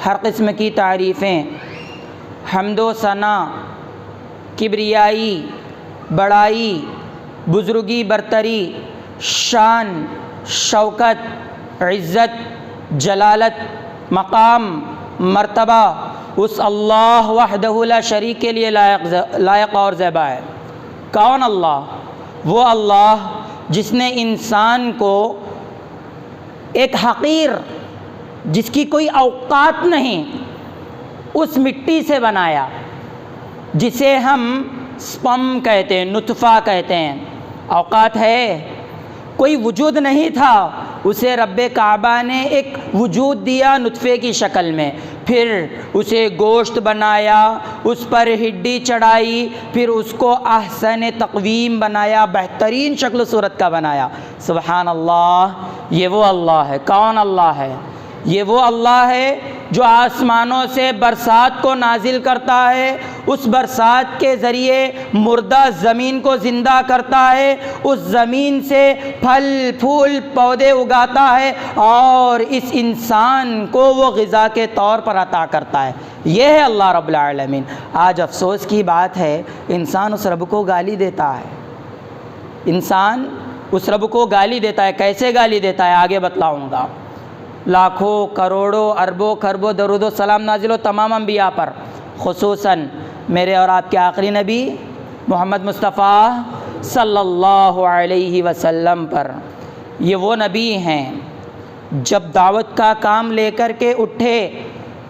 ہر قسم کی تعریفیں، حمد و ثنا، کبریائی، بڑائی، بزرگی، برتری، شان، شوکت، عزت، جلالت، مقام، مرتبہ اس اللہ وحدہ لا شریک کے لیے لائق اور زیبا ہے۔ کون اللہ؟ وہ اللہ جس نے انسان کو ایک حقیر، جس کی کوئی اوقات نہیں، اس مٹی سے بنایا جسے ہم سپم کہتے ہیں، نطفہ کہتے ہیں۔ اوقات ہے، کوئی وجود نہیں تھا، اسے رب کعبہ نے ایک وجود دیا نطفے کی شکل میں، پھر اسے گوشت بنایا، اس پر ہڈی چڑھائی، پھر اس کو احسن تقویم بنایا، بہترین شکل و صورت کا بنایا۔ سبحان اللہ، یہ وہ اللہ ہے۔ کون اللہ ہے؟ یہ وہ اللہ ہے جو آسمانوں سے برسات کو نازل کرتا ہے، اس برسات کے ذریعے مردہ زمین کو زندہ کرتا ہے، اس زمین سے پھل پھول پودے اگاتا ہے اور اس انسان کو وہ غذا کے طور پر عطا کرتا ہے۔ یہ ہے اللہ رب العالمین۔ آج افسوس کی بات ہے، انسان اس رب کو گالی دیتا ہے۔ انسان اس رب کو گالی دیتا ہے۔ کیسے گالی دیتا ہے آگے بتلاؤں گا۔ لاکھوں کروڑوں اربوں خربوں درود و سلام نازل ہو تمام انبیاء پر، خصوصاً میرے اور آپ کے آخری نبی محمد مصطفیٰ صلی اللہ علیہ وسلم پر۔ یہ وہ نبی ہیں جب دعوت کا کام لے کر کے اٹھے،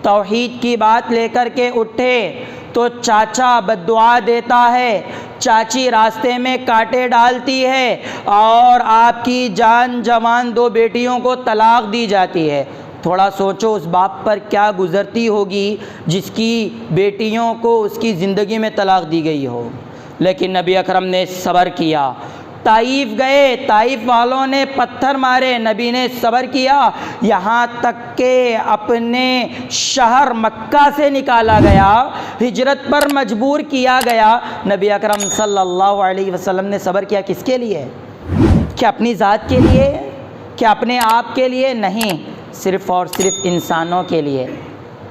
توحید کی بات لے کر کے اٹھے تو چاچا بد دعا دیتا ہے، چاچی راستے میں کانٹے ڈالتی ہے اور آپ کی جان جوان دو بیٹیوں کو طلاق دی جاتی ہے۔ تھوڑا سوچو اس باپ پر کیا گزرتی ہوگی جس کی بیٹیوں کو اس کی زندگی میں طلاق دی گئی ہو، لیکن نبی اکرم نے صبر کیا۔ طائف گئے، طائف والوں نے پتھر مارے، نبی نے صبر کیا، یہاں تک کہ اپنے شہر مکہ سے نکالا گیا، ہجرت پر مجبور کیا گیا۔ نبی اکرم صلی اللہ علیہ وسلم نے صبر کیا کس کے لیے؟ کیا اپنی ذات کے لیے؟ کیا اپنے آپ کے لیے؟ نہیں، صرف اور صرف انسانوں کے لیے۔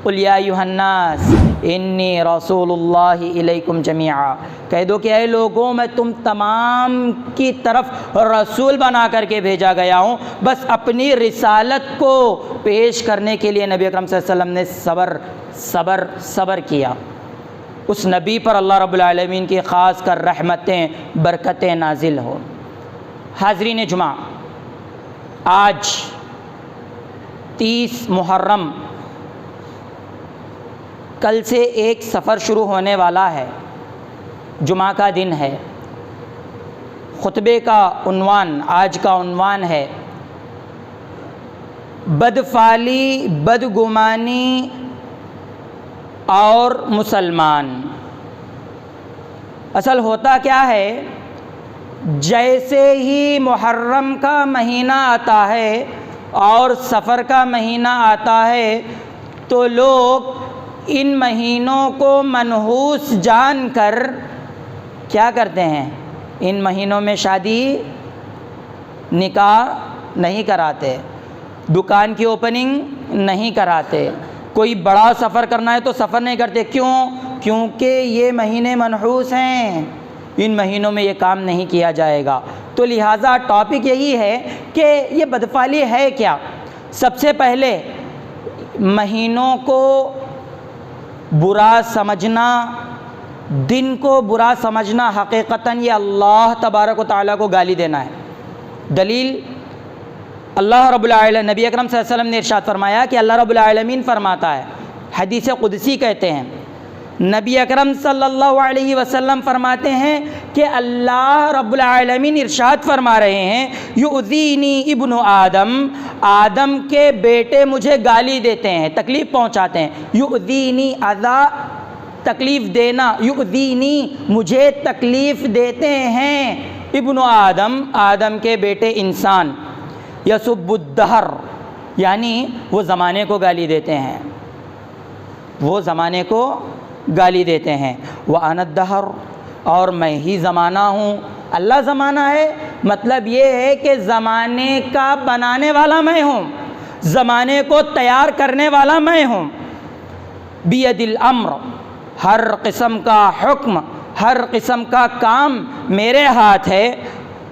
قل یا ایھا الناس انی رسول اللہ الیکم جمیعا، کہہ دو کہ اے لوگوں میں تم تمام کی طرف رسول بنا کر کے بھیجا گیا ہوں۔ بس اپنی رسالت کو پیش کرنے کے لیے نبی اکرم صلی اللہ علیہ وسلم نے صبر کیا۔ اس نبی پر اللہ رب العالمین کی خاص کر رحمتیں برکتیں نازل ہو۔ حاضرین جمعہ، آج 30 محرم، کل سے ایک سفر شروع ہونے والا ہے، جمعہ کا دن ہے۔ خطبے کا عنوان، آج کا عنوان ہے بدفعلی، بدگمانی اور مسلمان۔ اصل ہوتا کیا ہے، جیسے ہی محرم کا مہینہ آتا ہے اور سفر کا مہینہ آتا ہے تو لوگ ان مہینوں کو منحوس جان کر کیا کرتے ہیں، ان مہینوں میں شادی نکاح نہیں کراتے، دکان کی اوپننگ نہیں کراتے، کوئی بڑا سفر کرنا ہے تو سفر نہیں کرتے۔ کیوں؟ کیونکہ یہ مہینے منحوس ہیں، ان مہینوں میں یہ کام نہیں کیا جائے گا۔ تو لہٰذا ٹاپک یہی ہے کہ یہ بدفعلی ہے کیا۔ سب سے پہلے مہینوں کو برا سمجھنا، دن کو برا سمجھنا، حقیقتاً یہ اللہ تبارک و تعالیٰ کو گالی دینا ہے۔ دلیل، اللہ رب العالمین، نبی اکرم صلی اللہ علیہ وسلم نے ارشاد فرمایا کہ اللہ رب العالمین فرماتا ہے، حدیث قدسی کہتے ہیں، نبی اکرم صلی اللہ علیہ وسلم فرماتے ہیں کہ اللہ رب العالمین ارشاد فرما رہے ہیں، یؤذینی ابن آدم، آدم کے بیٹے مجھے گالی دیتے ہیں، تکلیف پہنچاتے ہیں۔ یؤذینی، اذا تکلیف دینا، یؤذینی مجھے تکلیف دیتے ہیں، ابن آدم، آدم کے بیٹے انسان، یسب الدہر، یعنی وہ زمانے کو گالی دیتے ہیں، وہ زمانے کو گالی دیتے ہیں۔ وَأَنَا الدَّهْرُ، اور میں ہی زمانہ ہوں۔ اللہ زمانہ ہے، مطلب یہ ہے کہ زمانے کا بنانے والا میں ہوں، زمانے کو تیار کرنے والا میں ہوں۔ بید الامر، ہر قسم کا حکم، ہر قسم کا کام میرے ہاتھ ہے،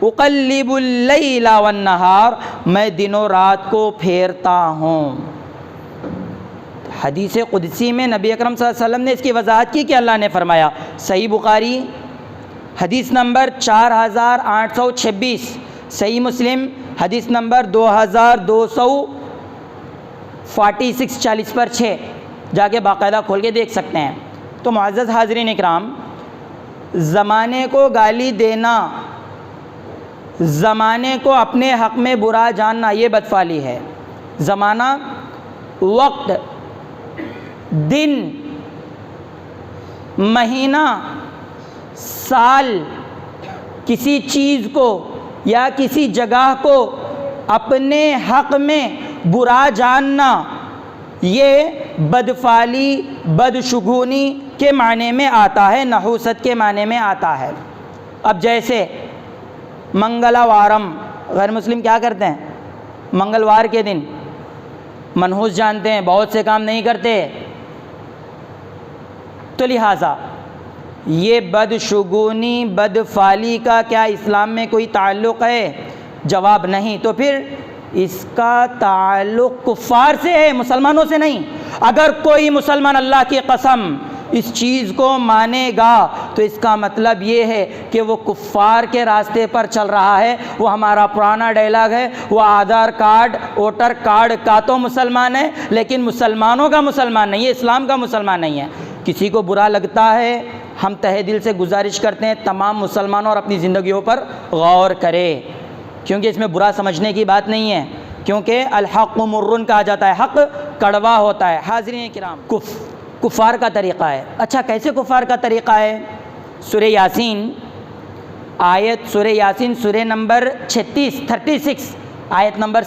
اقلب اللیل والنہار، میں دن و رات کو پھیرتا ہوں۔ حدیث قدسی میں نبی اکرم صلی اللہ علیہ وسلم نے اس کی وضاحت کی کہ اللہ نے فرمایا، صحیح بخاری حدیث نمبر 4826، صحیح مسلم حدیث نمبر 2246 40 پر 6، جا کے باقاعدہ کھول کے دیکھ سکتے ہیں۔ تو معزز حاضرین اکرام، زمانے کو گالی دینا، زمانے کو اپنے حق میں برا جاننا، یہ بدفعلی ہے۔ زمانہ، وقت، دن، مہینہ، سال، کسی چیز کو یا کسی جگہ کو اپنے حق میں برا جاننا، یہ بدفعلی، بدشگونی کے معنی میں آتا ہے، نحوست کے معنی میں آتا ہے۔ اب جیسے منگلا وارم، غیر مسلم کیا کرتے ہیں؟ منگلوار کے دن منحوس جانتے ہیں، بہت سے کام نہیں کرتے، تو لہٰذا یہ بدشگونی، بدفعلی کا کیا اسلام میں کوئی تعلق ہے؟ جواب نہیں۔ تو پھر اس کا تعلق کفار سے ہے، مسلمانوں سے نہیں۔ اگر کوئی مسلمان اللہ کی قسم اس چیز کو مانے گا تو اس کا مطلب یہ ہے کہ وہ کفار کے راستے پر چل رہا ہے۔ وہ ہمارا پرانا ڈائلاگ ہے، وہ آدھار کارڈ، ووٹر کارڈ کا تو مسلمان ہے، لیکن مسلمانوں کا مسلمان نہیں ہے، اسلام کا مسلمان نہیں ہے۔ کسی کو برا لگتا ہے، ہم تہہ دل سے گزارش کرتے ہیں تمام مسلمانوں اور اپنی زندگیوں پر غور کرے، کیونکہ اس میں برا سمجھنے کی بات نہیں ہے، کیونکہ الحق مرن کہا جاتا ہے، حق کڑوا ہوتا ہے۔ حاضرین کرام، کفار کا طریقہ ہے۔ اچھا، کیسے کفار کا طریقہ ہے؟ سورہ یاسین، آیت سورہ یاسین، سورہ نمبر 36 آیت نمبر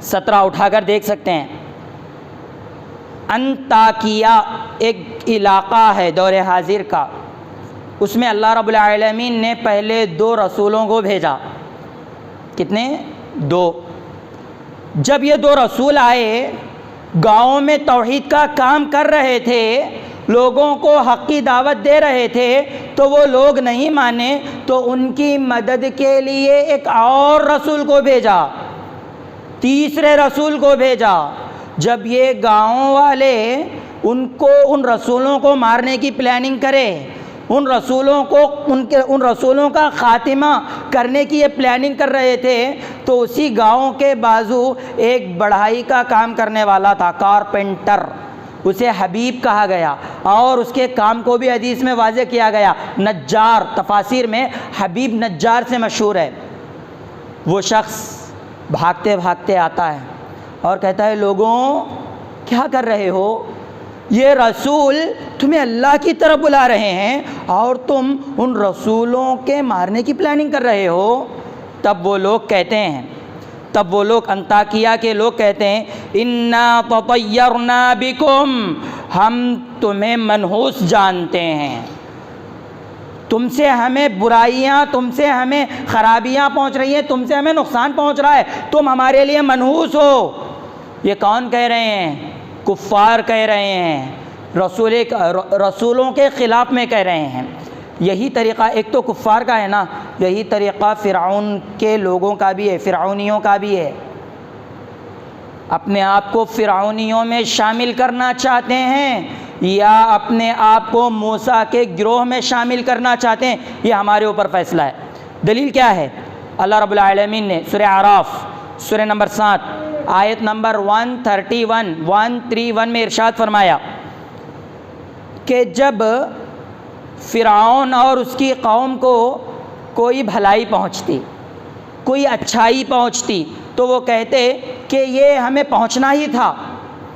17 اٹھا کر دیکھ سکتے ہیں۔ انطاکیہ ایک علاقہ ہے دور حاضر کا، اس میں اللہ رب العالمین نے پہلے 2 رسولوں کو بھیجا۔ کتنے؟ 2۔ جب یہ 2 رسول آئے، گاؤں میں توحید کا کام کر رہے تھے، لوگوں کو حق کی دعوت دے رہے تھے، تو وہ لوگ نہیں مانے، تو ان کی مدد کے لیے ایک اور رسول کو بھیجا، تیسرے رسول کو بھیجا۔ جب یہ گاؤں والے ان رسولوں کو مارنے کی پلاننگ کرے، ان رسولوں کا خاتمہ کرنے کی یہ پلاننگ کر رہے تھے، تو اسی گاؤں کے بازو ایک بڑھائی کا کام کرنے والا تھا، کارپینٹر، اسے حبیب کہا گیا، اور اس کے کام کو بھی حدیث میں واضح کیا گیا۔ نجار، تفاسیر میں حبیب نجار سے مشہور ہے۔ وہ شخص بھاگتے بھاگتے آتا ہے اور کہتا ہے، لوگوں کیا کر رہے ہو؟ یہ رسول تمہیں اللہ کی طرف بلا رہے ہیں اور تم ان رسولوں کے مارنے کی پلاننگ کر رہے ہو۔ تب وہ لوگ کہتے ہیں، انطاکیہ کے لوگ کہتے ہیں، انا تطیرنا بکم، ہم تمہیں منحوس جانتے ہیں، تم سے ہمیں برائیاں، تم سے ہمیں خرابیاں پہنچ رہی ہیں، تم سے ہمیں نقصان پہنچ رہا ہے، تم ہمارے لیے منحوس ہو۔ یہ کون کہہ رہے ہیں؟ کفار کہہ رہے ہیں، رسولوں کے خلاف میں کہہ رہے ہیں۔ یہی طریقہ ایک تو کفار کا ہے نا، یہی طریقہ فرعون کے لوگوں کا بھی ہے، فرعونیوں کا بھی ہے۔ اپنے آپ کو فرعونیوں میں شامل کرنا چاہتے ہیں یا اپنے آپ کو موسیٰ کے گروہ میں شامل کرنا چاہتے ہیں، یہ ہمارے اوپر فیصلہ ہے۔ دلیل کیا ہے؟ اللہ رب العالمین نے سورہ اعراف، سورہ نمبر 7 آیت نمبر 131 میں ارشاد فرمایا کہ جب فرعون اور اس کی قوم کو کوئی بھلائی پہنچتی، کوئی اچھائی پہنچتی، تو وہ کہتے کہ یہ ہمیں پہنچنا ہی تھا،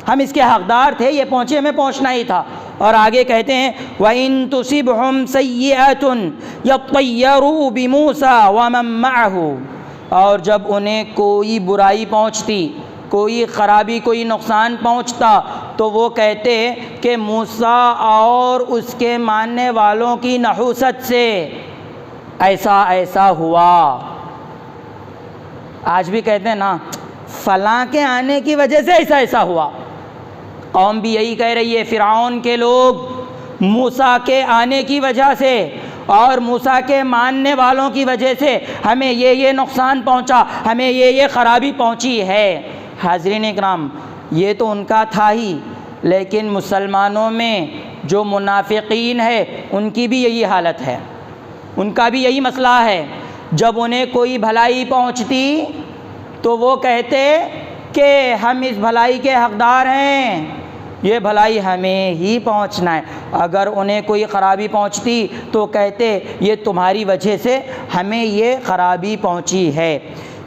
ہم اس کے حقدار تھے، یہ پہنچے، ہمیں پہنچنا ہی تھا۔ اور آگے کہتے ہیں وَإِن تُصِبْهُمْ سَيِّئَةٌ يَطَّيَّرُوا بِمُوسَىٰ وَمَن مَّعَهُ، اور جب انہیں کوئی برائی پہنچتی، کوئی خرابی، کوئی نقصان پہنچتا، تو وہ کہتے کہ موسیٰ اور اس کے ماننے والوں کی نحوست سے ایسا ہوا۔ آج بھی کہتے ہیں نا، فلاں کے آنے کی وجہ سے ایسا ہوا، قوم بھی یہی کہہ رہی ہے، فرعون کے لوگ موسیٰ کے آنے کی وجہ سے اور موسیٰ کے ماننے والوں کی وجہ سے ہمیں یہ نقصان پہنچا، ہمیں یہ خرابی پہنچی ہے۔ حاضرین اکرام، یہ تو ان کا تھا ہی، لیکن مسلمانوں میں جو منافقین ہے ان کی بھی یہی حالت ہے، ان کا بھی یہی مسئلہ ہے۔ جب انہیں کوئی بھلائی پہنچتی تو وہ کہتے کہ ہم اس بھلائی کے حقدار ہیں، یہ بھلائی ہمیں ہی پہنچنا ہے۔ اگر انہیں کوئی خرابی پہنچتی تو کہتے یہ تمہاری وجہ سے ہمیں یہ خرابی پہنچی ہے۔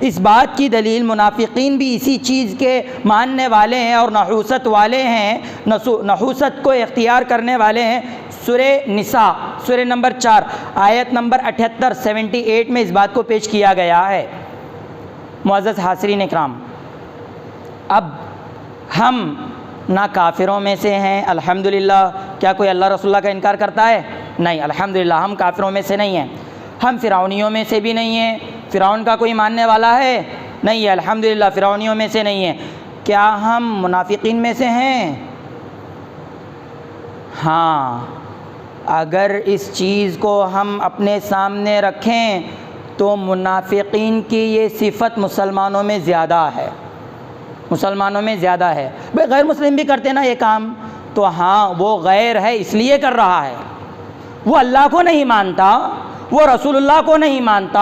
اس بات کی دلیل منافقین بھی اسی چیز کے ماننے والے ہیں اور نحوست والے ہیں، نحوست کو اختیار کرنے والے ہیں۔ سورہ نساء سورہ نمبر 4 آیت نمبر 78 78 میں اس بات کو پیش کیا گیا ہے۔ معزز حاضرین اکرام، اب ہم نہ کافروں میں سے ہیں الحمدللہ۔ کیا کوئی اللہ رسول اللہ کا انکار کرتا ہے؟ نہیں، الحمدللہ ہم کافروں میں سے نہیں ہیں۔ ہم فرعونیوں میں سے بھی نہیں ہیں۔ فرعون کا کوئی ماننے والا ہے؟ نہیں ہے، الحمدللہ فرعونیوں میں سے نہیں ہیں۔ کیا ہم منافقین میں سے ہیں؟ ہاں، اگر اس چیز کو ہم اپنے سامنے رکھیں تو منافقین کی یہ صفت مسلمانوں میں زیادہ ہے، مسلمانوں میں زیادہ ہے۔ بھئی غیر مسلم بھی کرتے نا یہ کام، تو ہاں وہ غیر ہے اس لیے کر رہا ہے، وہ اللہ کو نہیں مانتا، وہ رسول اللہ کو نہیں مانتا،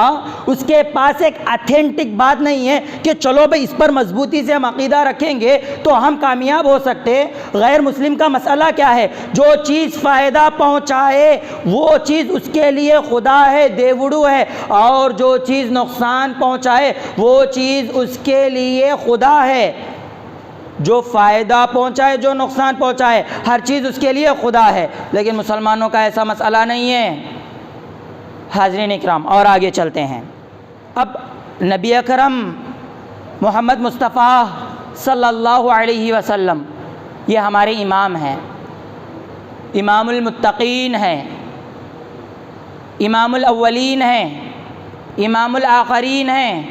اس کے پاس ایک اتھینٹک بات نہیں ہے کہ چلو بھئی اس پر مضبوطی سے ہم عقیدہ رکھیں گے تو ہم کامیاب ہو سکتے۔ غیر مسلم کا مسئلہ کیا ہے؟ جو چیز فائدہ پہنچائے وہ چیز اس کے لیے خدا ہے، دیوڑو ہے، اور جو چیز نقصان پہنچائے وہ چیز اس کے لیے خدا ہے۔ جو فائدہ پہنچائے، جو نقصان پہنچائے، ہر چیز اس کے لیے خدا ہے۔ لیکن مسلمانوں کا ایسا مسئلہ نہیں ہے۔ حاضرین اکرام، اور آگے چلتے ہیں۔ اب نبی اکرم محمد مصطفیٰ صلی اللہ علیہ وسلم یہ ہمارے امام ہیں، امام المتقین ہیں، امام الاولین ہیں، امام الآخرین ہیں،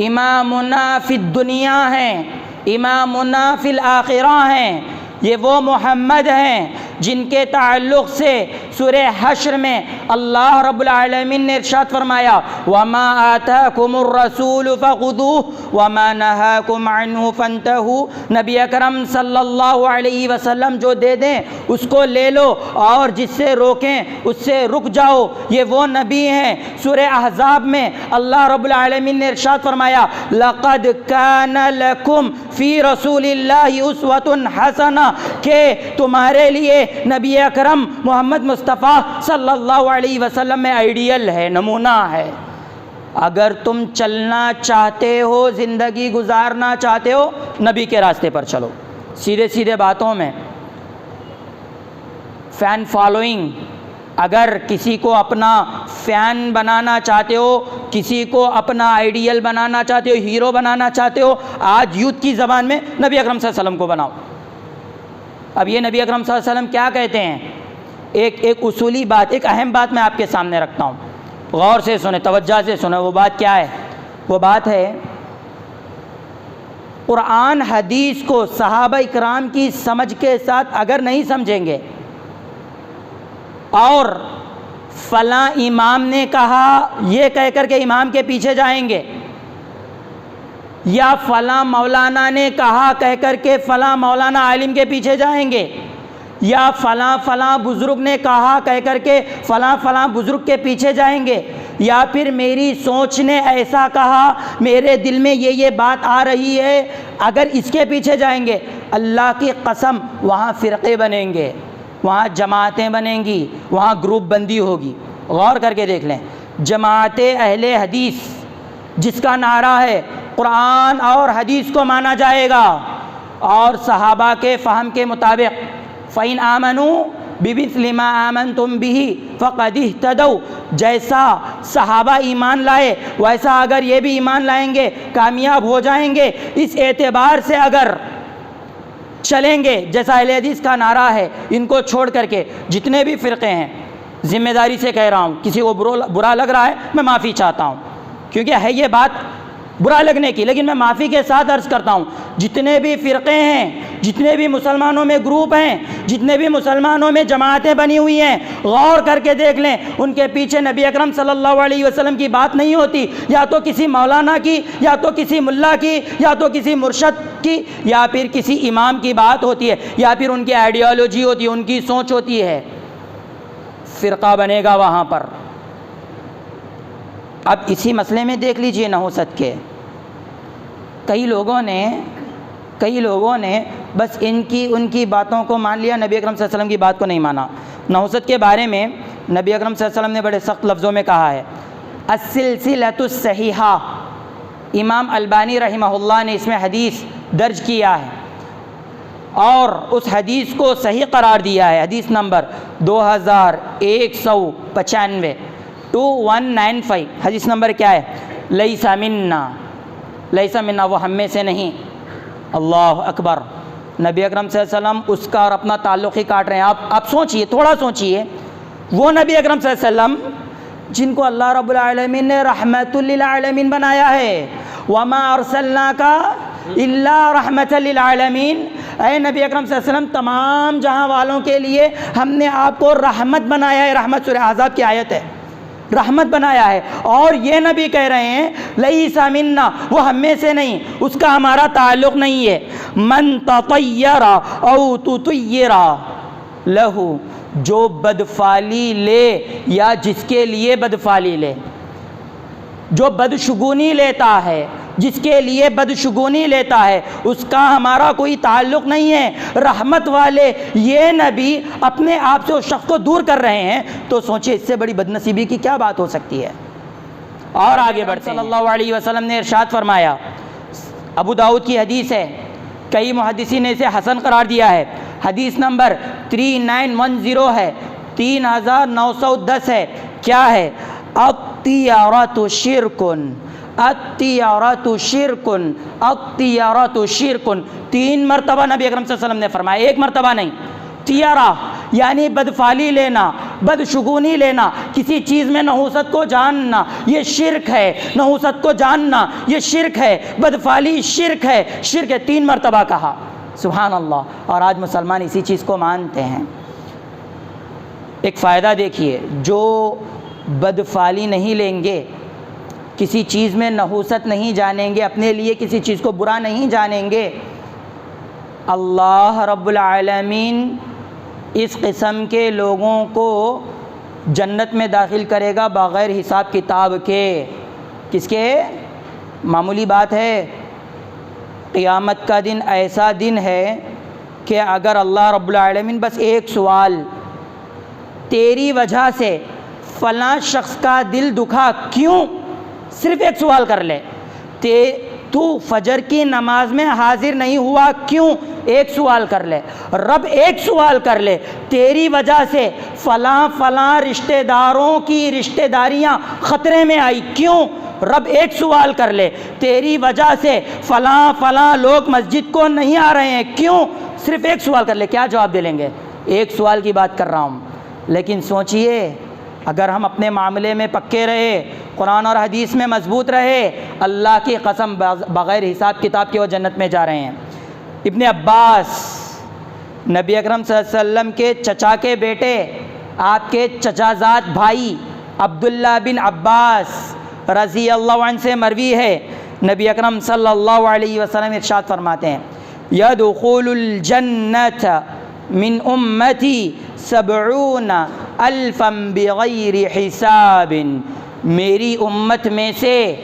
امامنا فی الدنیا ہیں، امامنا فی الآخرہ ہیں۔ یہ وہ محمد ہیں جن کے تعلق سے سورہ حشر میں اللہ رب العالمین نے ارشاد فرمایا وَمَا آتَاكُمُ الرَّسُولُ فَخُذُوهُ وَمَا نَهَاكُمْ عَنْهُ فَانْتَهُوا۔ نبی اکرم صلی اللہ علیہ وسلم جو دے دیں اس کو لے لو، اور جس سے روکیں اس سے رک جاؤ۔ یہ وہ نبی ہیں۔ سورہ احزاب میں اللہ رب العالمین نے ارشاد فرمایا لَقَدْ كَانَ لَكُمْ فِي رَسُولِ اللَّهِ أُسْوَةٌ حَسَنَةٌ، کہ تمہارے لیے نبی اکرم محمد مصطفیٰ صلی اللہ علیہ وسلم میں آئیڈیل ہے، نمونہ ہے۔ اگر تم چلنا چاہتے ہو، زندگی گزارنا چاہتے ہو، نبی کے راستے پر چلو۔ سیدھے سیدھے باتوں میں فین فالوئنگ، اگر کسی کو اپنا فین بنانا چاہتے ہو، کسی کو اپنا آئیڈیل بنانا چاہتے ہو، ہیرو بنانا چاہتے ہو، آج یوتھ کی زبان میں نبی اکرم صلی اللہ علیہ وسلم کو بناؤ۔ اب یہ نبی اکرم صلی اللہ علیہ وسلم کیا کہتے ہیں؟ ایک اصولی بات، ایک اہم بات میں آپ کے سامنے رکھتا ہوں، غور سے سنیں، توجہ سے سنیں۔ وہ بات کیا ہے؟ وہ بات ہے قرآن حدیث کو صحابہ اکرام کی سمجھ کے ساتھ اگر نہیں سمجھیں گے اور فلاں امام نے کہا یہ کہہ کر کے امام کے پیچھے جائیں گے، یا فلاں مولانا نے کہا کہہ کر کے فلاں مولانا عالم کے پیچھے جائیں گے، یا فلاں بزرگ نے کہا کہہ کر کے فلاں بزرگ کے پیچھے جائیں گے، یا پھر میری سوچ نے ایسا کہا، میرے دل میں یہ بات آ رہی ہے، اگر اس کے پیچھے جائیں گے، اللہ کی قسم وہاں فرقے بنیں گے، وہاں جماعتیں بنیں گی، وہاں گروپ بندی ہوگی۔ غور کر کے دیکھ لیں، جماعت اہل حدیث جس کا نعرہ ہے قرآن اور حدیث کو مانا جائے گا اور صحابہ کے فہم کے مطابق فَإِنْ آمَنُوا بِمِثْلِ مَا آمَنْتُمْ بِهِ فَقَدِ اهْتَدَوْا، جیسا صحابہ ایمان لائے ویسا اگر یہ بھی ایمان لائیں گے کامیاب ہو جائیں گے۔ اس اعتبار سے اگر چلیں گے جیسا اہل حدیث کا نعرہ ہے، ان کو چھوڑ کر کے جتنے بھی فرقے ہیں، ذمہ داری سے کہہ رہا ہوں، کسی کو برا لگ رہا ہے میں معافی چاہتا ہوں، کیونکہ ہے یہ بات برا لگنے کی، لیکن میں معافی کے ساتھ عرض کرتا ہوں جتنے بھی فرقے ہیں، جتنے بھی مسلمانوں میں گروپ ہیں، جتنے بھی مسلمانوں میں جماعتیں بنی ہوئی ہیں، غور کر کے دیکھ لیں ان کے پیچھے نبی اکرم صلی اللہ علیہ وسلم کی بات نہیں ہوتی، یا تو کسی مولانا کی، یا تو کسی ملا کی، یا تو کسی مرشد کی، یا پھر کسی امام کی بات ہوتی ہے، یا پھر ان کی آئیڈیالوجی ہوتی ہے، ان کی سوچ ہوتی ہے، فرقہ بنے گا وہاں پر۔ اب اسی مسئلے میں دیکھ لیجئے نحوست کے، کئی لوگوں نے بس ان کی باتوں کو مان لیا، نبی اکرم صلی اللہ علیہ وسلم کی بات کو نہیں مانا۔ نحوست کے بارے میں نبی اکرم صلی اللہ علیہ وسلم نے بڑے سخت لفظوں میں کہا ہے، السلسلۃ الصحیحہ، امام البانی رحمہ اللہ نے اس میں حدیث درج کیا ہے اور اس حدیث کو صحیح قرار دیا ہے، حدیث نمبر 2195 2195، حدیث نمبر کیا ہے؟ لیس منا، وہ ہم میں سے نہیں۔ اللہ اکبر، نبی اکرم صلی اللہ علیہ وسلم اس کا اور اپنا تعلق ہی کاٹ رہے ہیں۔ آپ سوچئے، تھوڑا سوچئے، وہ نبی اکرم صلی اللہ علیہ وسلم جن کو اللہ رب العالمین نے رحمت للعالمین بنایا ہے، وما ارسلناک الا رحمت للعالمین، اے نبی اکرم صلی اللہ علیہ وسلم تمام جہاں والوں کے لیے ہم نے آپ کو رحمت بنایا ہے۔ رحمت سورہ احزاب کی آیت ہے، رحمت بنایا ہے، اور یہ نبی کہہ رہے ہیں لیس منا، وہ ہم میں سے نہیں، اس کا ہمارا تعلق نہیں ہے۔ من تطیر او تطیر لہ، جو بدفعلی لے یا جس کے لیے بدفعلی لے، جو بدشگونی لیتا ہے، جس کے لیے بدشگونی لیتا ہے، اس کا ہمارا کوئی تعلق نہیں ہے۔ رحمت والے یہ نبی اپنے آپ سے اس شخص کو دور کر رہے ہیں، تو سوچیں اس سے بڑی بدنصیبی کی کیا بات ہو سکتی ہے۔ اور آگے بڑھتے ہیں، صلی اللہ علیہ وسلم نے ارشاد فرمایا، ابو داؤد کی حدیث ہے، کئی محدثین نے اسے حسن قرار دیا ہے، حدیث نمبر 3910 ہے، 3910 ہے، کیا ہے؟ الطیارۃ شرکن، الطیارۃ شرکن، الطیارۃ شرکن، 3 مرتبہ نبی اکرم صلی اللہ علیہ وسلم نے فرمایا، ایک مرتبہ نہیں۔ طیارہ یعنی بدفعلی لینا، بدشگونی لینا، کسی چیز میں نحوست کو جاننا، یہ شرک ہے۔ نحوست کو جاننا یہ شرک ہے، بدفعلی شرک ہے، شرک ہے، 3 مرتبہ کہا، سبحان اللہ۔ اور آج مسلمان اسی چیز کو مانتے ہیں۔ ایک فائدہ دیکھیے، جو بدفعلی نہیں لیں گے، کسی چیز میں نحوست نہیں جانیں گے، اپنے لیے کسی چیز کو برا نہیں جانیں گے، اللہ رب العالمین اس قسم کے لوگوں کو جنت میں داخل کرے گا بغیر حساب کتاب کے۔ کس کے؟ معمولی بات ہے، قیامت کا دن ایسا دن ہے کہ اگر اللہ رب العالمین بس ایک سوال، تیری وجہ سے فلاں شخص کا دل دکھا کیوں، صرف ایک سوال کر لے، تو فجر کی نماز میں حاضر نہیں ہوا کیوں، ایک سوال کر لے، رب ایک سوال کر لے، تیری وجہ سے فلاں رشتہ داروں کی رشتہ داریاں خطرے میں آئی کیوں، رب ایک سوال کر لے، تیری وجہ سے فلاں لوگ مسجد کو نہیں آ رہے ہیں کیوں، صرف ایک سوال کر لے، کیا جواب دے لیں گے؟ ایک سوال کی بات کر رہا ہوں۔ لیکن سوچئے، اگر ہم اپنے معاملے میں پکے رہے، قرآن اور حدیث میں مضبوط رہے، اللہ کی قسم بغیر حساب کتاب کے وہ جنت میں جا رہے ہیں۔ ابن عباس، نبی اکرم صلی اللہ علیہ وسلم کے چچا کے بیٹے، آپ کے چچا زاد بھائی عبداللہ بن عباس رضی اللہ عنہ سے مروی ہے، نبی اکرم صلی اللہ علیہ وسلم ارشاد فرماتے ہیں، يدخل الجنة من امتی 70,000 بغیر حساب، میری امت میں سے،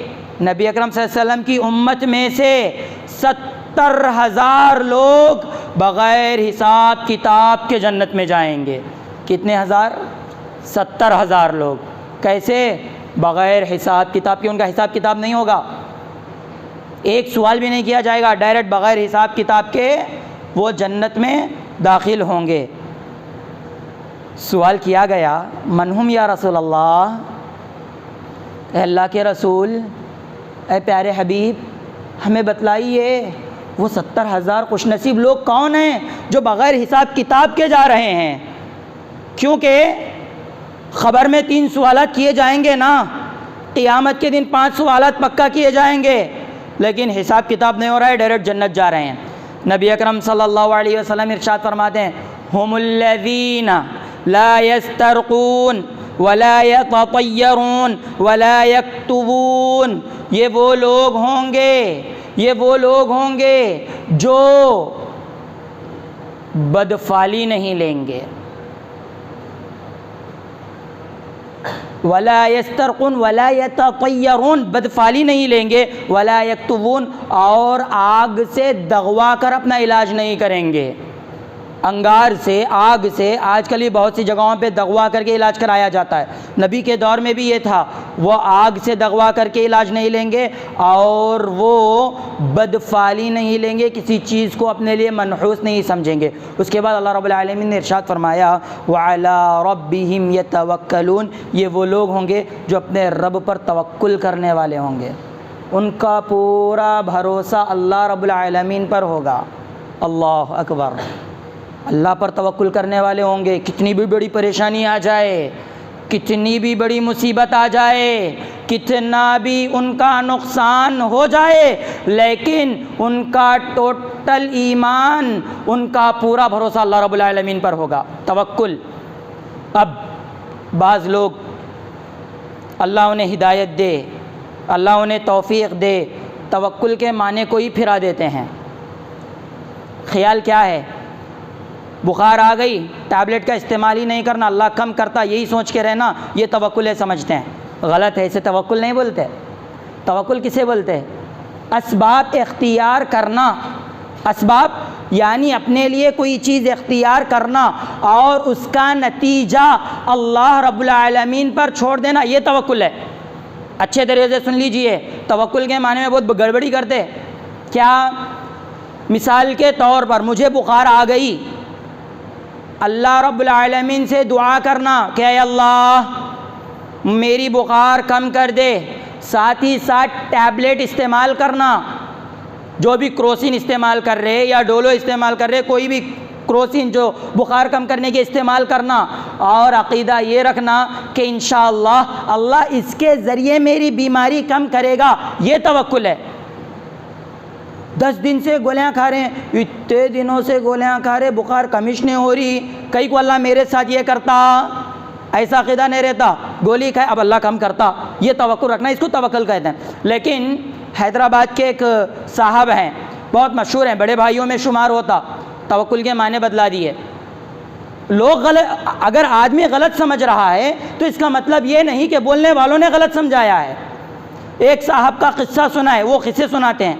نبی اکرم صلی اللہ علیہ وسلم کی امت میں سے 70,000 لوگ بغیر حساب کتاب کے جنت میں جائیں گے۔ کتنے ہزار؟ 70,000 لوگ۔ کیسے؟ بغیر حساب کتاب کے، ان کا حساب کتاب نہیں ہوگا، ایک سوال بھی نہیں کیا جائے گا، ڈائریکٹ بغیر حساب کتاب کے وہ جنت میں داخل ہوں گے۔ سوال کیا گیا، من ہم یا رسول اللہ، اے اللہ کے رسول، اے پیارے حبیب، ہمیں بتلائیے وہ 70,000 خوش نصیب لوگ کون ہیں جو بغیر حساب کتاب کے جا رہے ہیں؟ کیونکہ خبر میں 3 سوالات کیے جائیں گے نا، قیامت کے دن 5 سوالات پکا کیے جائیں گے، لیکن حساب کتاب نہیں ہو رہا ہے، ڈائریکٹ جنت جا رہے ہیں۔ نبی اکرم صلی اللہ علیہ وسلم ارشاد فرماتے ہیں ہم الذین لا یسترقون ولا یتطیرون ولا یکتبون، یہ وہ لوگ ہوں گے جو بدفالی نہیں لیں گے، ولا یسترقون ولا یتطیرون، بدفالی نہیں لیں گے، ولا یکتبون، اور آگ سے دغوا کر اپنا علاج نہیں کریں گے، انگار سے، آگ سے، آج کل یہ بہت سی جگہوں پہ دغوا کر کے علاج کرایا جاتا ہے، نبی کے دور میں بھی یہ تھا، وہ آگ سے دغوا کر کے علاج نہیں لیں گے اور وہ بدفالی نہیں لیں گے، کسی چیز کو اپنے لیے منحوس نہیں سمجھیں گے۔ اس کے بعد اللہ رب العالمین نے ارشاد فرمایا وَعَلَىٰ رَبِّهِمْ يَتَوَكَّلُونَ، یہ وہ لوگ ہوں گے جو اپنے رب پر توکل کرنے والے ہوں گے، ان کا پورا بھروسہ اللہ رب العالمین پر ہوگا۔ اللہ اکبر، اللہ پر توکل کرنے والے ہوں گے، کتنی بھی بڑی پریشانی آ جائے، کتنی بھی بڑی مصیبت آ جائے، کتنا بھی ان کا نقصان ہو جائے، لیکن ان کا ٹوٹل ایمان، ان کا پورا بھروسہ اللہ رب العالمین پر ہوگا، توکل۔ اب بعض لوگ اللہ انہیں ہدایت دے، اللہ انہیں توفیق دے، توکل کے معنی کو ہی پھرا دیتے ہیں۔ خیال کیا ہے؟ بخار آ گئی، ٹیبلٹ کا استعمال ہی نہیں کرنا، اللہ کم کرتا، یہی سوچ کے رہنا، یہ توکل ہے سمجھتے ہیں۔ غلط ہے، اسے توکل نہیں بولتے۔ توکل کسے بولتے ہیں؟ اسباب اختیار کرنا، اسباب یعنی اپنے لیے کوئی چیز اختیار کرنا اور اس کا نتیجہ اللہ رب العالمین پر چھوڑ دینا، یہ توکل ہے۔ اچھے طریقے سے سن لیجئے، توکل کے معنی میں بہت گڑبڑی کرتے۔ کیا؟ مثال کے طور پر مجھے بخار آ گئی، اللہ رب العالمین سے دعا کرنا کہ اے اللہ میری بخار کم کر دے، ساتھ ہی ساتھ ٹیبلٹ استعمال کرنا، جو بھی کروسین استعمال کر رہے یا ڈولو استعمال کر رہے، کوئی بھی کروسین جو بخار کم کرنے کے استعمال کرنا، اور عقیدہ یہ رکھنا کہ انشاءاللہ اللہ اس کے ذریعے میری بیماری کم کرے گا، یہ توکل ہے۔ 10 دن سے گولیاں کھا رہے ہیں، اتنے دنوں سے گولیاں کھا رہے، بخار کمش نہیں ہو رہی، کئی کو اللہ میرے ساتھ یہ کرتا، ایسا عقیدہ نہیں رہتا، گولی کھائے اب اللہ کم کرتا، یہ توکل رکھنا، اس کو توکل کہتے ہیں۔ لیکن حیدرآباد کے ایک صاحب ہیں، بہت مشہور ہیں، بڑے بھائیوں میں شمار ہوتا، توکل کے معنی بدلا دیے لوگ۔ غلط، اگر آدمی غلط سمجھ رہا ہے تو اس کا مطلب یہ نہیں کہ بولنے والوں نے غلط سمجھایا ہے۔ ایک صاحب کا قصہ سنا ہے، وہ قصے سناتے ہیں،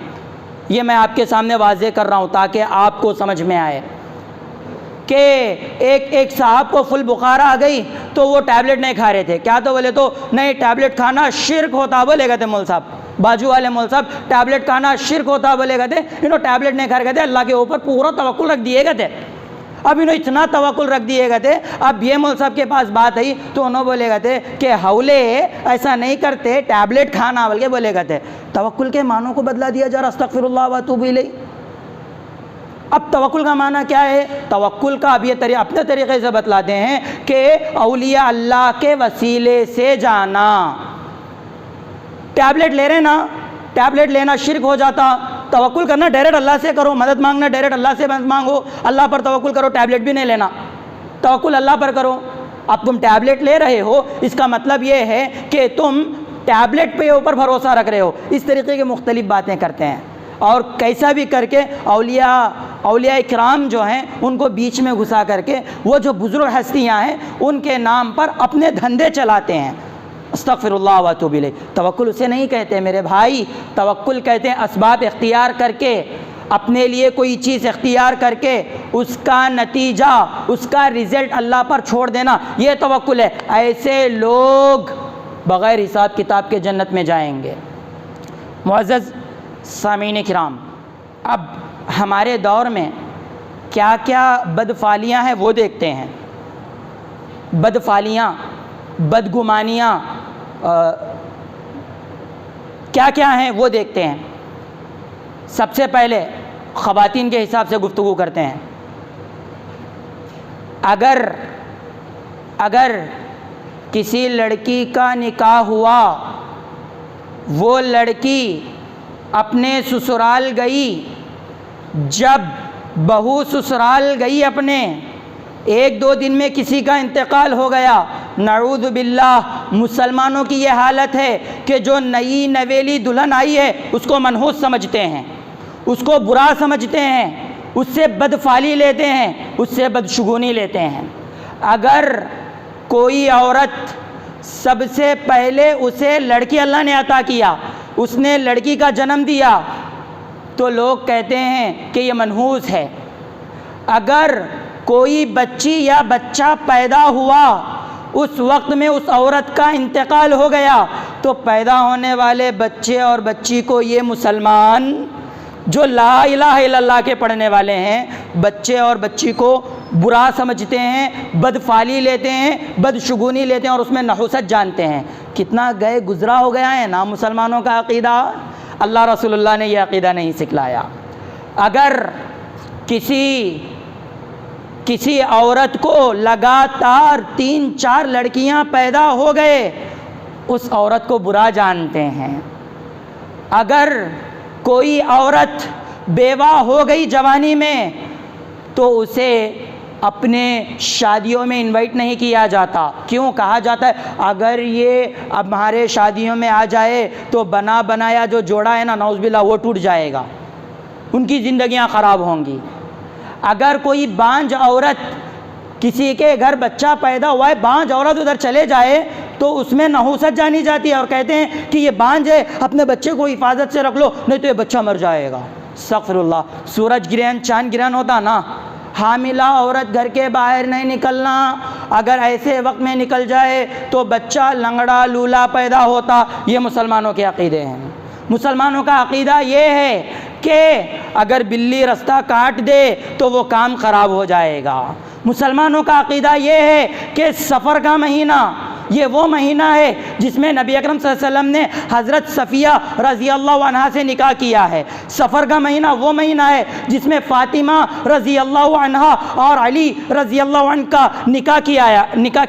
یہ میں آپ کے سامنے واضح کر رہا ہوں تاکہ آپ کو سمجھ میں آئے کہ ایک صاحب کو فل بخار آ گئی تو وہ ٹیبلٹ نہیں کھا رہے تھے۔ کیا تو بولے تو نہیں، ٹیبلٹ کھانا شرک ہوتا، بولے گئے تھے مول صاحب، بازو والے مول صاحب، ٹیبلٹ کھانا شرک ہوتا بولے گئے تھے، انہوں ٹیبلٹ نہیں کھا رہے تھے، اللہ کے اوپر پورا توکل رکھ دیے گئے تھے۔ اب انہوں اتنا توکل رکھ دیے گئے تھے، اب یہ مول صاحب کے پاس بات آئی تو انہوں بولے گئے تھے کہ حولے ایسا نہیں کرتے، ٹیبلٹ کھانا بلکہ بولے گئے تھے۔ توکل کے معنوں کو بدلا دیا جا رہا، استغفر اللہ واتوب الیہ۔ اب توکل کا معنی کیا ہے؟ توکل کا اب یہ اپنے طریقے سے بتلاتے ہیں کہ اولیاء اللہ کے وسیلے سے جانا۔ ٹیبلٹ لے رہے نا، ٹیبلٹ لینا شرک ہو جاتا، توکل کرنا ڈائریکٹ اللہ سے کرو، مدد مانگنا ڈائریکٹ اللہ سے مانگو، اللہ پر توکل کرو، ٹیبلٹ بھی نہیں لینا، توکل اللہ پر کرو۔ اب تم ٹیبلٹ لے رہے ہو، اس کا مطلب یہ ہے کہ تم ٹیبلٹ پہ اوپر بھروسہ رکھ رہے ہو، اس طریقے کی مختلف باتیں کرتے ہیں، اور کیسا بھی کر کے اولیاء کرام جو ہیں ان کو بیچ میں گھسا کر کے، وہ جو بزرگ ہستیاں ہیں ان کے نام پر اپنے دھندے چلاتے ہیں۔ استغفر اللہ واتوب الیہ۔ توکل اسے نہیں کہتے میرے بھائی، توکل کہتے ہیں اسباب اختیار کر کے، اپنے لیے کوئی چیز اختیار کر کے اس کا نتیجہ، اس کا رزلٹ اللہ پر چھوڑ دینا، یہ توکل ہے۔ ایسے لوگ بغیر حساب کتاب کے جنت میں جائیں گے۔ معزز سامعین کرام، اب ہمارے دور میں کیا کیا بدفعلیاں ہیں وہ دیکھتے ہیں۔ بدفعلیاں، بدگمانیاں کیا کیا ہیں وہ دیکھتے ہیں۔ سب سے پہلے خواتین کے حساب سے گفتگو کرتے ہیں۔ اگر کسی لڑکی کا نکاح ہوا، وہ لڑکی اپنے سسرال گئی، جب بہو سسرال گئی اپنے، 1-2 دن میں کسی کا انتقال ہو گیا، نعوذ باللہ مسلمانوں کی یہ حالت ہے کہ جو نئی نویلی دلہن آئی ہے اس کو منحوس سمجھتے ہیں، اس کو برا سمجھتے ہیں، اس سے بدفعلی لیتے ہیں، اس سے بدشگونی لیتے ہیں۔ اگر کوئی عورت سب سے پہلے اسے لڑکی اللہ نے عطا کیا، اس نے لڑکی کا جنم دیا، تو لوگ کہتے ہیں کہ یہ منحوس ہے۔ اگر کوئی بچی یا بچہ پیدا ہوا، اس وقت میں اس عورت کا انتقال ہو گیا، تو پیدا ہونے والے بچے اور بچی کو یہ مسلمان جو لا الہ الا اللہ کے پڑھنے والے ہیں، بچے اور بچی کو برا سمجھتے ہیں، بدفعلی لیتے ہیں، بدشگونی لیتے ہیں اور اس میں نحوست جانتے ہیں۔ کتنا گئے گزرا ہو گیا ہے نا مسلمانوں کا عقیدہ۔ اللہ رسول اللہ نے یہ عقیدہ نہیں سکھلایا۔ اگر کسی عورت کو لگاتار 3-4 لڑکیاں پیدا ہو گئے، اس عورت کو برا جانتے ہیں۔ اگر کوئی عورت بیوہ ہو گئی جوانی میں، تو اسے اپنے شادیوں میں انوائٹ نہیں کیا جاتا۔ کیوں کہا جاتا ہے؟ اگر یہ اب ہمارے شادیوں میں آ جائے تو بنا بنایا جو جوڑا ہے نا، نعوذ باللہ، وہ ٹوٹ جائے گا، ان کی زندگیاں خراب ہوں گی۔ اگر کوئی بانجھ عورت، کسی کے گھر بچہ پیدا ہوا ہے، بانجھ عورت ادھر چلے جائے تو اس میں نحوست جانی جاتی ہے اور کہتے ہیں کہ یہ بانجھ ہے، اپنے بچے کو حفاظت سے رکھ لو نہیں تو یہ بچہ مر جائے گا۔ استغفر اللہ۔ سورج گرہن، چاند گرہن ہوتا نا، حاملہ عورت گھر کے باہر نہیں نکلنا، اگر ایسے وقت میں نکل جائے تو بچہ لنگڑا لولا پیدا ہوتا۔ یہ مسلمانوں کے عقیدے ہیں۔ مسلمانوں کا عقیدہ یہ ہے کہ اگر بلی رستہ کاٹ دے تو وہ کام خراب ہو جائے گا۔ مسلمانوں کا عقیدہ یہ ہے کہ سفر کا مہینہ یہ وہ مہینہ ہے جس میں نبی اکرم صلی اللہ علیہ وسلم نے حضرت صفیہ رضی اللہ عنہا سے نکاح کیا ہے۔ سفر کا مہینہ وہ مہینہ ہے جس میں فاطمہ رضی اللہ عنہا اور علی رضی اللہ عنہ کا نکاح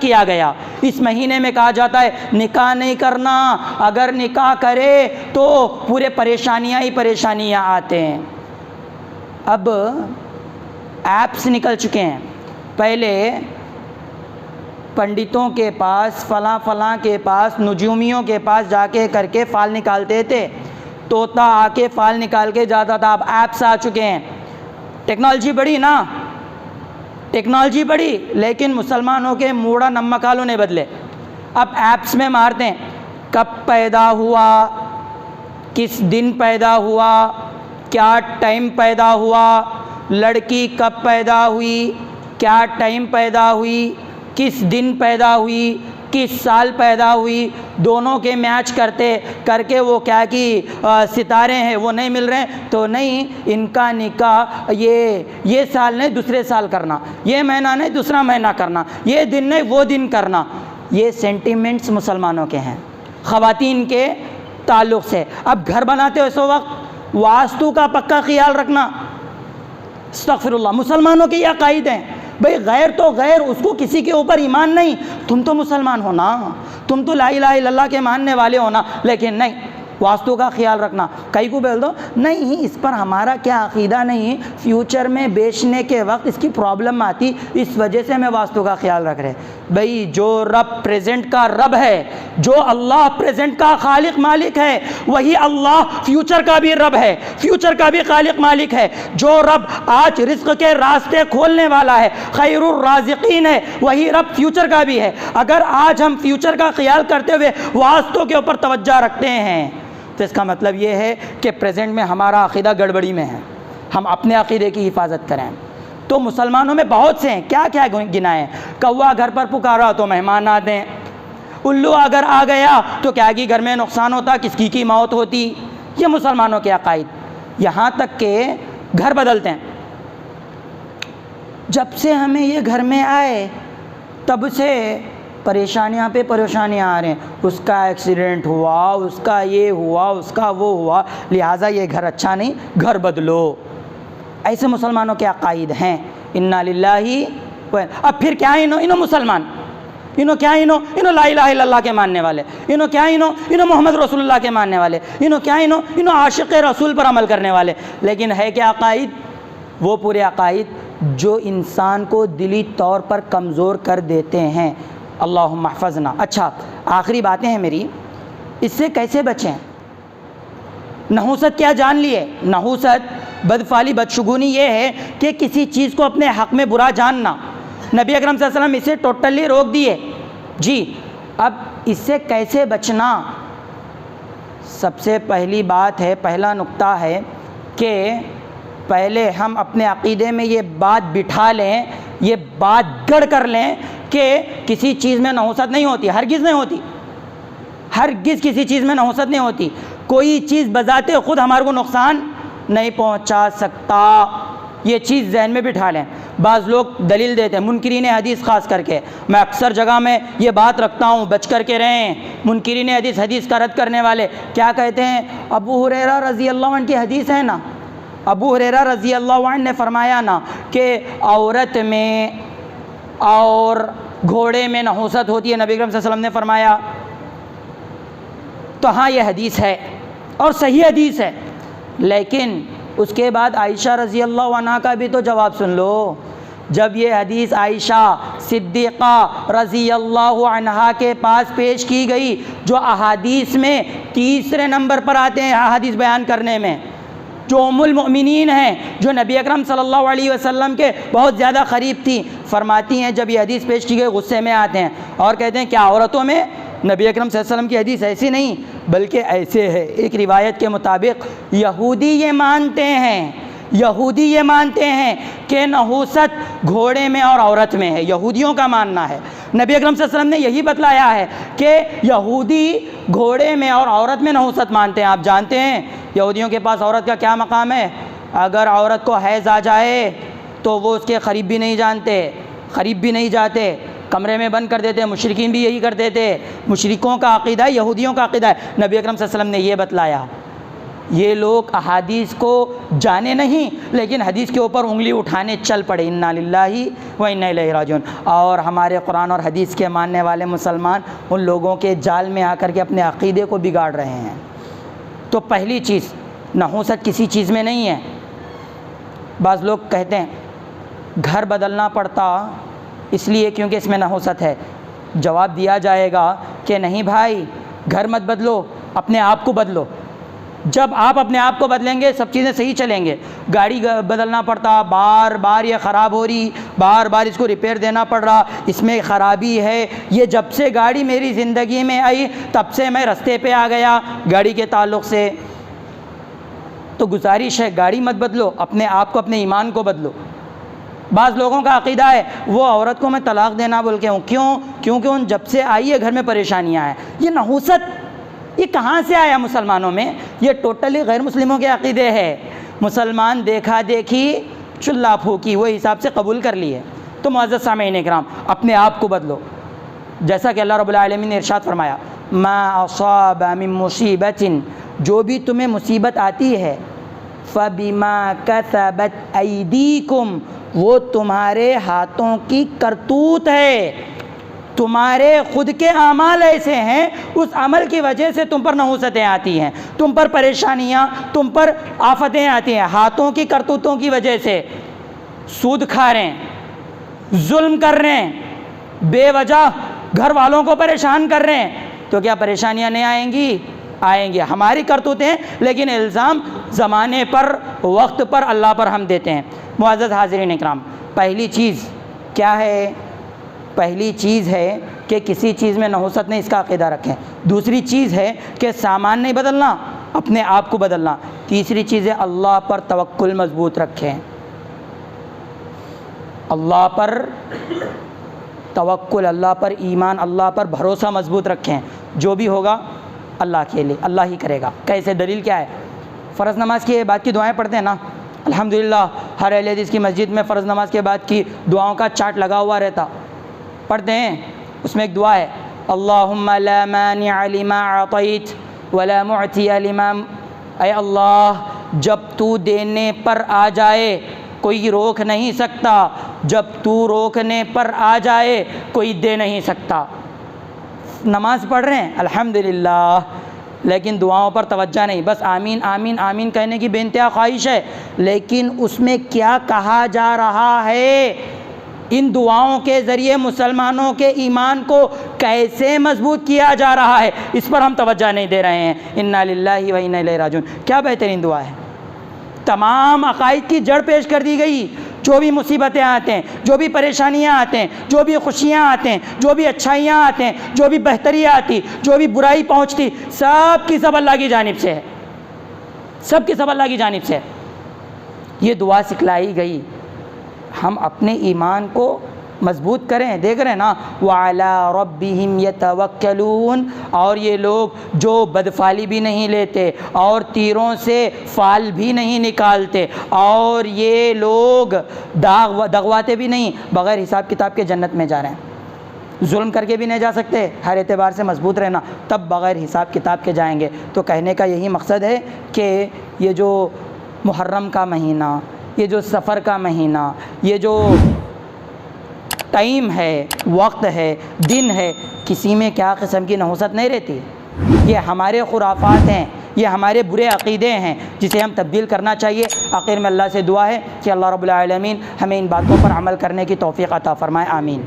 کیا گیا۔ اس مہینے میں کہا جاتا ہے نکاح نہیں کرنا، اگر نکاح کرے تو پورے پریشانیاں ہی پریشانیاں آتے ہیں۔ اب ایپس نکل چکے ہیں۔ پہلے پنڈتوں کے پاس، فلاں کے پاس، نجومیوں کے پاس جا کے کر کے فال نکالتے تھے، طوطا آ کے فال نکال کے جاتا تھا۔ اب ایپس آ چکے ہیں۔ ٹیکنالوجی بڑھی نا، ٹیکنالوجی بڑھی، لیکن مسلمانوں کے موڑا نمکالوں نے بدلے۔ اب ایپس میں مارتے ہیں کب پیدا ہوا، کس دن پیدا ہوا، کیا ٹائم پیدا ہوا، لڑکی کب پیدا ہوئی، کیا ٹائم پیدا ہوئی، کس دن پیدا ہوئی، کس سال پیدا ہوئی، دونوں کے میچ کرتے کر کے وہ کیا کہ ستارے ہیں وہ نہیں مل رہے ہیں تو نہیں، ان کا نکاح یہ سال نہیں دوسرے سال کرنا، یہ مہینہ نہیں دوسرا مہینہ کرنا، یہ دن نہیں وہ دن کرنا۔ یہ سینٹیمنٹس مسلمانوں کے ہیں خواتین کے تعلق سے۔ اب گھر بناتے ہو اس وقت واستو کا پکا خیال رکھنا۔ استغفر اللہ، مسلمانوں کے یہ عقائد ہیں۔ بھئی غیر تو غیر، اس کو کسی کے اوپر ایمان نہیں، تم تو مسلمان ہو نا، تم تو لا الہ الا اللہ کے ماننے والے ہو نا، لیکن نہیں، واستو کا خیال رکھنا۔ کئی کو بول دو نہیں اس پر ہمارا کیا عقیدہ نہیں، فیوچر میں بیچنے کے وقت اس کی پرابلم آتی، اس وجہ سے ہمیں واستو کا خیال رکھ رہے۔ بھئی جو رب پریزنٹ کا رب ہے، جو اللہ پریزنٹ کا خالق مالک ہے، وہی اللہ فیوچر کا بھی رب ہے، فیوچر کا بھی خالق مالک ہے۔ جو رب آج رزق کے راستے کھولنے والا ہے، خیر الرازقین ہے، وہی رب فیوچر کا بھی ہے۔ اگر آج ہم فیوچر کا خیال کرتے ہوئے واسطوں کے اوپر توجہ رکھتے ہیں تو اس کا مطلب یہ ہے کہ پریزنٹ میں ہمارا عقیدہ گڑبڑی میں ہے، ہم اپنے عقیدے کی حفاظت کریں۔ تو مسلمانوں میں بہت سے ہیں، کیا کیا گنائیں؟ کوا گھر پر پکارا تو مہمان آتے ہیں، الو اگر آ گیا تو کیا کہ گھر میں نقصان ہوتا، کس کی موت ہوتی۔ یہ مسلمانوں کے عقائد، یہاں تک کہ گھر بدلتے ہیں۔ جب سے ہمیں یہ گھر میں آئے تب سے پریشانیاں پہ پریشانیاں آ رہے ہیں، اس کا ایکسیڈنٹ ہوا، اس کا یہ ہوا، اس کا وہ ہوا، لہٰذا یہ گھر اچھا نہیں، گھر بدلو۔ ایسے مسلمانوں کے عقائد ہیں۔ انا للہ اب پھر کیا انہوں مسلمان انہوں کیا انہوں لا الہ الا اللہ کے ماننے والے، انہوں کیا انہوں محمد رسول اللہ کے ماننے والے، انہوں کیا انہوں عاشق رسول پر عمل کرنے والے. لیکن ہے کہ عقائد وہ پورے عقائد جو انسان کو دلی طور پر کمزور کر دیتے ہیں. اللہم احفظنا. اچھا آخری باتیں ہیں میری، اس سے کیسے بچیں؟ نحوست کیا جان لیے؟ نحوست بدفعلی بدشگونی یہ ہے کہ کسی چیز کو اپنے حق میں برا جاننا. نبی اکرم صلی اللہ علیہ وسلم اسے ٹوٹلی روک دیے. جی اب اس سے کیسے بچنا؟ سب سے پہلی بات ہے، پہلا نقطہ ہے کہ پہلے ہم اپنے عقیدے میں یہ بات بٹھا لیں، یہ بات گڑھ کر لیں کہ کسی چیز میں نحوست نہیں ہوتی، ہرگز نہیں ہوتی، ہرگز کسی چیز میں نحوست نہیں ہوتی. کوئی چیز بذات خود ہمارے کو نقصان نہیں پہنچا سکتا، یہ چیز ذہن میں بٹھا لیں. بعض لوگ دلیل دیتے ہیں، منکرین حدیث خاص کر کے، میں اکثر جگہ میں یہ بات رکھتا ہوں، بچ کر کے رہیں. منکرین حدیث کا رد کرنے والے کیا کہتے ہیں؟ ابو ہریرہ رضی اللہ عنہ کی حدیث ہے نا، ابو ہریرہ رضی اللہ عنہ نے فرمایا نا کہ عورت میں اور گھوڑے میں نحوست ہوتی ہے، نبی اکرم صلی اللہ علیہ وسلم نے فرمایا. تو ہاں یہ حدیث ہے اور صحیح حدیث ہے، لیکن اس کے بعد عائشہ رضی اللہ عنہ کا بھی تو جواب سن لو. جب یہ حدیث عائشہ صدیقہ رضی اللہ عنہا کے پاس پیش کی گئی، جو احادیث میں تیسرے نمبر پر آتے ہیں احادیث بیان کرنے میں، جو ام المؤمنین ہیں، جو نبی اکرم صلی اللہ علیہ وسلم کے بہت زیادہ قریب تھی، فرماتی ہیں جب یہ حدیث پیش کی گئی غصے میں آتے ہیں اور کہتے ہیں کیا عورتوں میں نبی اکرم صلی اللہ علیہ وسلم کی حدیث ایسی نہیں بلکہ ایسے ہے. ایک روایت کے مطابق یہودی یہ مانتے ہیں کہ نحوست گھوڑے میں اور عورت میں ہے. یہودیوں کا ماننا ہے. نبی اکرم صلی اللہ علیہ وسلم نے یہی بتلایا ہے کہ یہودی گھوڑے میں اور عورت میں نحوست مانتے ہیں. آپ جانتے ہیں یہودیوں کے پاس عورت کا کیا مقام ہے؟ اگر عورت کو حیض آ جائے تو وہ اس کے قریب بھی نہیں جاتے، کمرے میں بند کر دیتے. مشرکین بھی یہی کرتے تھے. مشرکوں کا عقیدہ ہے، یہودیوں کا عقیدہ ہے. نبی اکرم صلی اللہ علیہ وسلم نے یہ بتلایا. یہ لوگ احادیث کو جانے نہیں لیکن حدیث کے اوپر انگلی اٹھانے چل پڑے. انا للہ و انا الیہ راجعون. اور ہمارے قرآن اور حدیث کے ماننے والے مسلمان ان لوگوں کے جال میں آ کر کے اپنے عقیدے کو بگاڑ رہے ہیں. تو پہلی چیز، نحوست کسی چیز میں نہیں ہے. بعض لوگ کہتے ہیں گھر بدلنا پڑتا اس لیے کیونکہ اس میں نحوست ہے. جواب دیا جائے گا کہ نہیں بھائی، گھر مت بدلو، اپنے آپ کو بدلو. جب آپ اپنے آپ کو بدلیں گے سب چیزیں صحیح چلیں گے. گاڑی بدلنا پڑتا، بار بار یہ خراب ہو رہی، بار بار اس کو ریپیئر دینا پڑ رہا، اس میں خرابی ہے. یہ جب سے گاڑی میری زندگی میں آئی تب سے میں رستے پہ آ گیا گاڑی کے تعلق سے. تو گزارش ہے گاڑی مت بدلو، اپنے آپ کو، اپنے ایمان کو بدلو. بعض لوگوں کا عقیدہ ہے وہ عورت کو میں طلاق دینا بول کے ہوں. کیونکہ ان جب سے آئی ہے گھر میں پریشانیاں ہیں. یہ نحوست یہ کہاں سے آیا مسلمانوں میں؟ یہ ٹوٹلی غیر مسلموں کے عقیدے ہے. مسلمان دیکھا دیکھی چلا پھوکی وہ حساب سے قبول کر لیے. تو معزز سامعین اکرام، اپنے آپ کو بدلو. جیسا کہ اللہ رب العالمین نے ارشاد فرمایا، ما اصاب من مصیبت، جو بھی تمہیں مصیبت آتی ہے، فبما کسبت ایدیکم، وہ تمہارے ہاتھوں کی کرتوت ہے. تمہارے خود کے اعمال ایسے ہیں، اس عمل کی وجہ سے تم پر نحوستیں آتی ہیں، تم پر پریشانیاں، تم پر آفتیں آتی ہیں. ہاتھوں کی کرتوتوں کی وجہ سے سود کھا رہے ہیں، ظلم کر رہے ہیں، بے وجہ گھر والوں کو پریشان کر رہے ہیں، تو کیا پریشانیاں نہیں آئیں گی؟ آئیں گے. ہماری کرتوتیں، لیکن الزام زمانے پر، وقت پر اللہ پر ہم دیتے ہیں. معزز حاضرین اکرام، پہلی چیز کیا ہے؟ پہلی چیز ہے کہ کسی چیز میں نحوست نہیں، اس کا عقیدہ رکھیں. دوسری چیز ہے کہ سامان نہیں بدلنا، اپنے آپ کو بدلنا. تیسری چیز ہے اللہ پر توکل مضبوط رکھیں. اللہ پر توکل، اللہ پر ایمان، اللہ پر بھروسہ مضبوط رکھیں. جو بھی ہوگا اللہ کے لیے، اللہ ہی کرے گا. کیسے؟ دلیل کیا ہے؟ فرض نماز کے بعد کی دعائیں پڑھتے ہیں نا، الحمدللہ ہر اہل حدیث کی مسجد میں فرض نماز کے بعد کی دعاؤں کا چارٹ لگا ہوا رہتا، پڑھتے ہیں. اس میں ایک دعا ہے، اللہم لا مانع لما اعطیت ولا معطی لما، اے اللہ جب تو دینے پر آ جائے کوئی روک نہیں سکتا، جب تو روکنے پر آ جائے کوئی دے نہیں سکتا. نماز پڑھ رہے ہیں الحمدللہ، لیکن دعاؤں پر توجہ نہیں، بس آمین آمین آمین کہنے کی بے انتہا خواہش ہے، لیکن اس میں کیا کہا جا رہا ہے، ان دعاؤں کے ذریعے مسلمانوں کے ایمان کو کیسے مضبوط کیا جا رہا ہے، اس پر ہم توجہ نہیں دے رہے ہیں۔ انا للہ و انا الیہ راجعون، کیا بہترین دعا ہے۔ تمام عقائد کی جڑ پیش کر دی گئی، جو بھی مصیبتیں آتے ہیں، جو بھی پریشانیاں آتے ہیں، جو بھی خوشیاں آتے ہیں، جو بھی اچھائیاں آتے ہیں، جو بھی بہتری آتی، جو بھی برائی پہنچتی، سب کی سب اللہ کی جانب سے ہے، سب کی سب اللہ کی جانب سے ہے۔ یہ دعا سکھلائی گئی، ہم اپنے ایمان کو مضبوط کریں۔ دیکھ رہے ہیں نا، وَعَلَىٰ رَبِّهِمْ يَتَوَكَّلُونَ، اور یہ لوگ جو بدفعلی بھی نہیں لیتے اور تیروں سے فال بھی نہیں نکالتے، اور یہ لوگ دغواتے بھی نہیں، بغیر حساب کتاب کے جنت میں جا رہے ہیں۔ ظلم کر کے بھی نہیں جا سکتے، ہر اعتبار سے مضبوط رہنا، تب بغیر حساب کتاب کے جائیں گے۔ تو کہنے کا یہی مقصد ہے کہ یہ جو محرم کا مہینہ، یہ جو سفر کا مہینہ، یہ جو ٹائم ہے، وقت ہے، دن ہے، کسی میں کیا قسم کی نحوست نہیں رہتی۔ یہ ہمارے خرافات ہیں، یہ ہمارے برے عقیدے ہیں، جسے ہم تبدیل کرنا چاہیے۔ آخر میں اللہ سے دعا ہے کہ اللہ رب العالمین ہمیں ان باتوں پر عمل کرنے کی توفیق عطا فرمائے، آمین۔